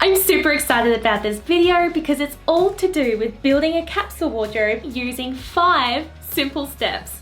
I'm super excited about this video because it's all to do with building a capsule wardrobe using 5 simple steps.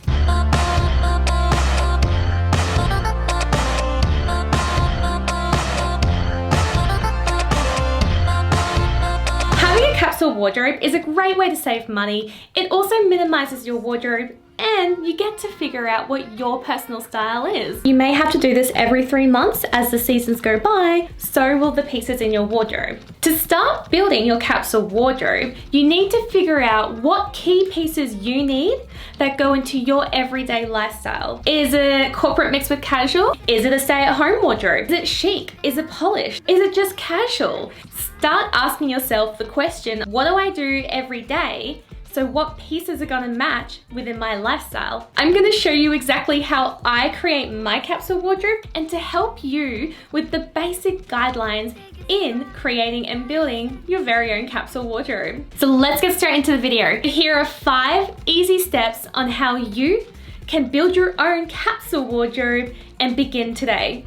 Having a capsule wardrobe is a great way to save money. It also minimizes your wardrobe and you get to figure out what your personal style is. You may have to do this every 3 months as the seasons go by, so will the pieces in your wardrobe. To start building your capsule wardrobe, you need to figure out what key pieces you need that go into your everyday lifestyle. Is it corporate mixed with casual? Is it a stay-at-home wardrobe? Is it chic? Is it polished? Is it just casual? Start asking yourself the question, what do I do every day? So what pieces are gonna match within my lifestyle? I'm gonna show you exactly how I create my capsule wardrobe and to help you with the basic guidelines in creating and building your very own capsule wardrobe. So let's get straight into the video. Here are 5 easy steps on how you can build your own capsule wardrobe and begin today.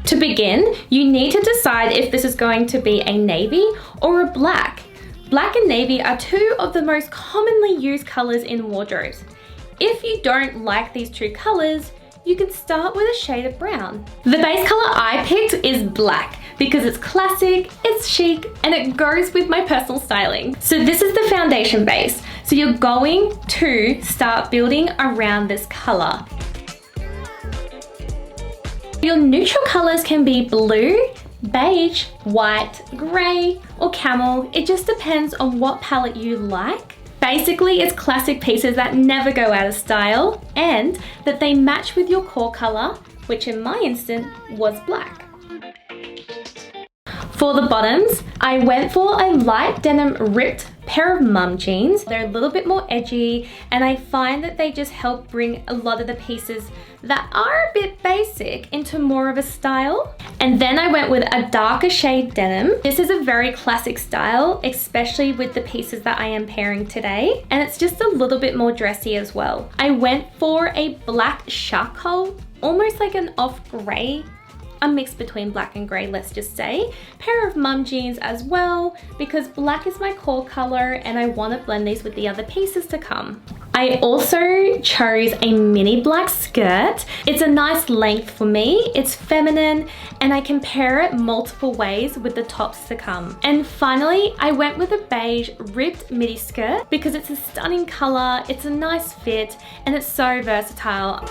To begin, you need to decide if this is going to be a navy or a black. Black and navy are 2 of the most commonly used colors in wardrobes. If you don't like these 2 colors, you can start with a shade of brown. The base color I picked is black because it's classic, it's chic, and it goes with my personal styling. So this is the foundation base. So you're going to start building around this color. Your neutral colors can be blue, beige, white, grey, or camel. It just depends on what palette you like. Basically, it's classic pieces that never go out of style and that they match with your core color, which in my instance was black. For the bottoms, I went for a light denim ripped pair of mum jeans. They're a little bit more edgy and I find that they just help bring a lot of the pieces that are a bit basic into more of a style. And then I went with a darker shade denim. This is a very classic style, especially with the pieces that I am pairing today. And it's just a little bit more dressy as well. I went for a black charcoal, almost like an off gray, a mix between black and grey, let's just say. Pair of mum jeans as well, because black is my core color and I want to blend these with the other pieces to come. I also chose a mini black skirt. It's a nice length for me, it's feminine, and I can pair it multiple ways with the tops to come. And finally, I went with a beige ribbed midi skirt because it's a stunning color, it's a nice fit, and it's so versatile.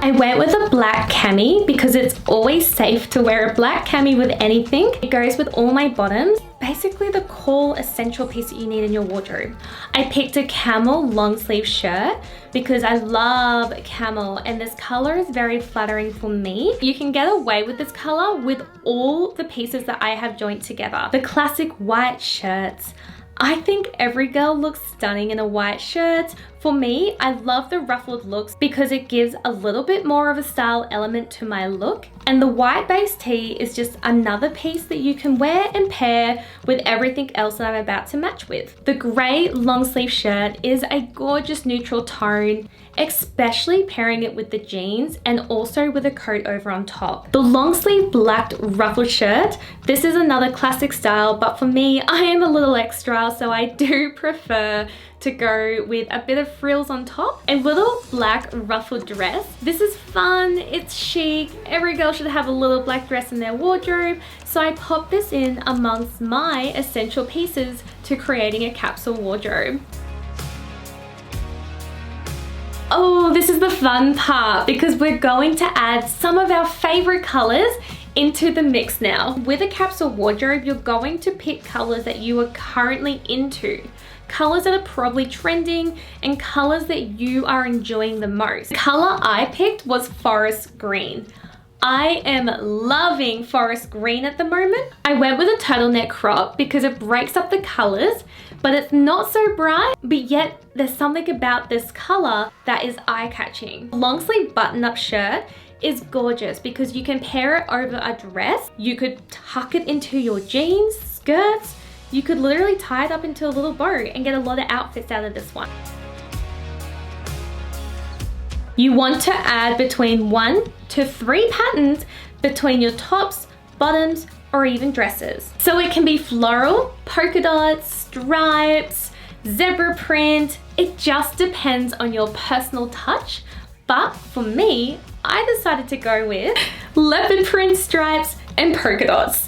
I went with a black cami because it's always safe to wear a black cami with anything. It goes with all my bottoms. Basically the core essential piece that you need in your wardrobe. I picked a camel long sleeve shirt because I love camel and this color is very flattering for me. You can get away with this color with all the pieces that I have joined together. The classic white shirts. I think every girl looks stunning in a white shirt. For me, I love the ruffled looks because it gives a little bit more of a style element to my look. And the white base tee is just another piece that you can wear and pair with everything else that I'm about to match with. The grey long sleeve shirt is a gorgeous neutral tone, especially pairing it with the jeans and also with a coat over on top. The long sleeve black ruffled shirt, this is another classic style, but for me, I am a little extra, so I do prefer to go with a bit of frills on top. A little black ruffled dress. This is fun, it's chic. Every girl should have a little black dress in their wardrobe. So I popped this in amongst my essential pieces to creating a capsule wardrobe. Oh, this is the fun part because we're going to add some of our favorite colors into the mix now. With a capsule wardrobe, you're going to pick colors that you are currently into. Colors that are probably trending and colors that you are enjoying the most. The color I picked was forest green. I am loving forest green at the moment. I went with a turtleneck crop because it breaks up the colors, but it's not so bright, but yet there's something about this color that is eye-catching. Long sleeve button-up shirt is gorgeous because you can pair it over a dress. You could tuck it into your jeans, skirts. You could literally tie it up into a little bow and get a lot of outfits out of this one. You want to add between 1 to 3 patterns between your tops, bottoms, or even dresses. So it can be floral, polka dots, stripes, zebra print. It just depends on your personal touch. But for me, I decided to go with leopard print, stripes, and polka dots.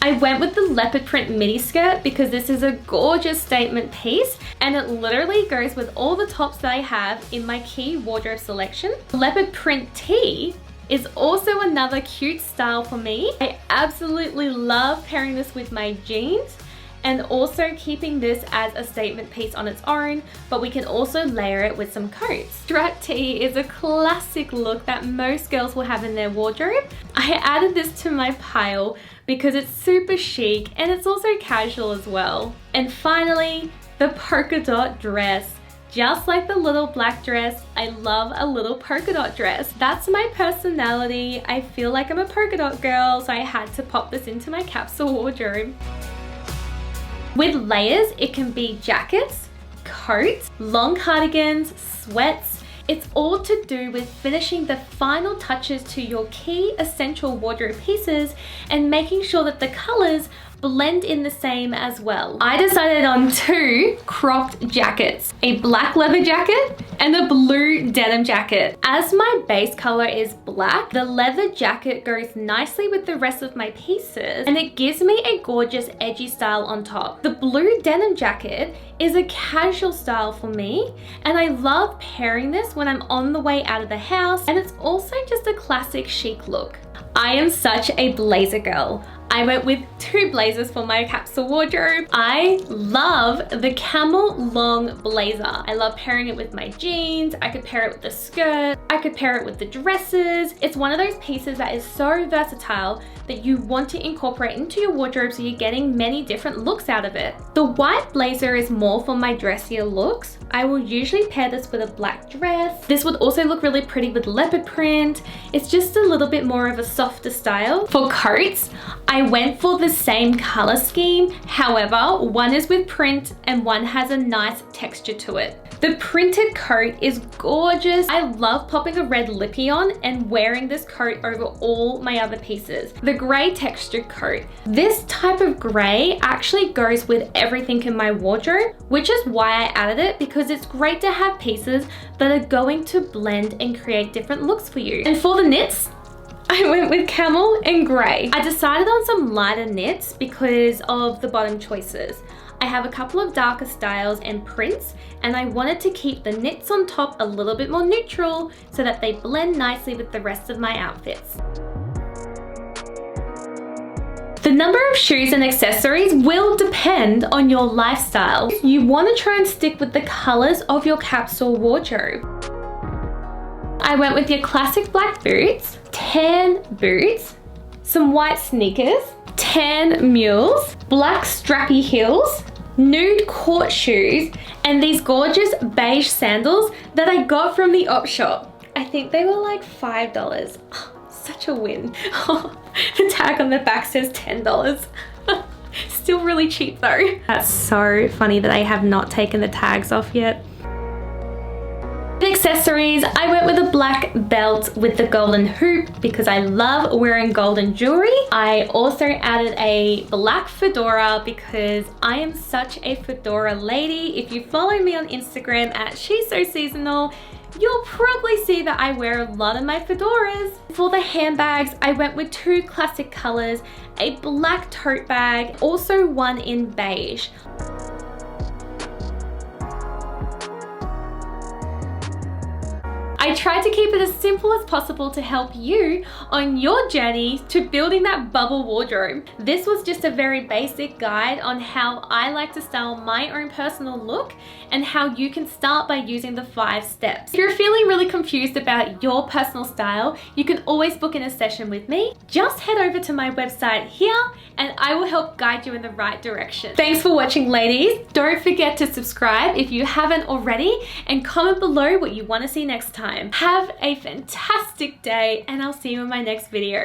I went with the leopard print midi skirt because this is a gorgeous statement piece and it literally goes with all the tops that I have in my key wardrobe selection. Leopard print tee is also another cute style for me. I absolutely love pairing this with my jeans and also keeping this as a statement piece on its own, but we can also layer it with some coats. Striped tee is a classic look that most girls will have in their wardrobe. I added this to my pile because it's super chic and it's also casual as well. And finally, the polka dot dress. Just like the little black dress, I love a little polka dot dress. That's my personality. I feel like I'm a polka dot girl, so I had to pop this into my capsule wardrobe. With layers, it can be jackets, coats, long cardigans, sweats. It's all to do with finishing the final touches to your key essential wardrobe pieces and making sure that the colors blend in the same as well. I decided on 2 cropped jackets, a black leather jacket and a blue denim jacket. As my base color is black, the leather jacket goes nicely with the rest of my pieces and it gives me a gorgeous edgy style on top. The blue denim jacket is a casual style for me and I love pairing this when I'm on the way out of the house, and it's also just a classic chic look. I am such a blazer girl. I went with 2 blazers for my capsule wardrobe. I love the camel long blazer. I love pairing it with my jeans. I could pair it with the skirt. I could pair it with the dresses. It's one of those pieces that is so versatile that you want to incorporate into your wardrobe so you're getting many different looks out of it. The white blazer is more for my dressier looks. I will usually pair this with a black dress. This would also look really pretty with leopard print. It's just a little bit more of a softer style. For coats, I went for the same color scheme. However, one is with print and one has a nice texture to it. The printed coat is gorgeous. I love popping a red lippy on and wearing this coat over all my other pieces. The gray textured coat. This type of gray actually goes with everything in my wardrobe, which is why I added it, because it's great to have pieces that are going to blend and create different looks for you. And for the knits, I went with camel and grey. I decided on some lighter knits because of the bottom choices. I have a couple of darker styles and prints, and I wanted to keep the knits on top a little bit more neutral so that they blend nicely with the rest of my outfits. The number of shoes and accessories will depend on your lifestyle. You want to try and stick with the colors of your capsule wardrobe. I went with your classic black boots, tan boots, some white sneakers, tan mules, black strappy heels, nude court shoes, and these gorgeous beige sandals that I got from the op shop. I think they were like $5. Oh, such a win. The tag on the back says $10. Still really cheap though. That's so funny that I have not taken the tags off yet. Accessories, I went with a black belt with the golden hoop because I love wearing golden jewelry. I also added a black fedora because I am such a fedora lady. If you follow me on Instagram at She's So Seasonal, you'll probably see that I wear a lot of my fedoras. For the handbags, I went with 2 classic colors, a black tote bag, also one in beige. I tried to keep it as simple as possible to help you on your journey to building that bubble wardrobe. This was just a very basic guide on how I like to style my own personal look and how you can start by using the 5 steps. If you're feeling really confused about your personal style, you can always book in a session with me. Just head over to my website here and I will help guide you in the right direction. Thanks for watching, ladies. Don't forget to subscribe if you haven't already and comment below what you want to see next time. Have a fantastic day and I'll see you in my next video.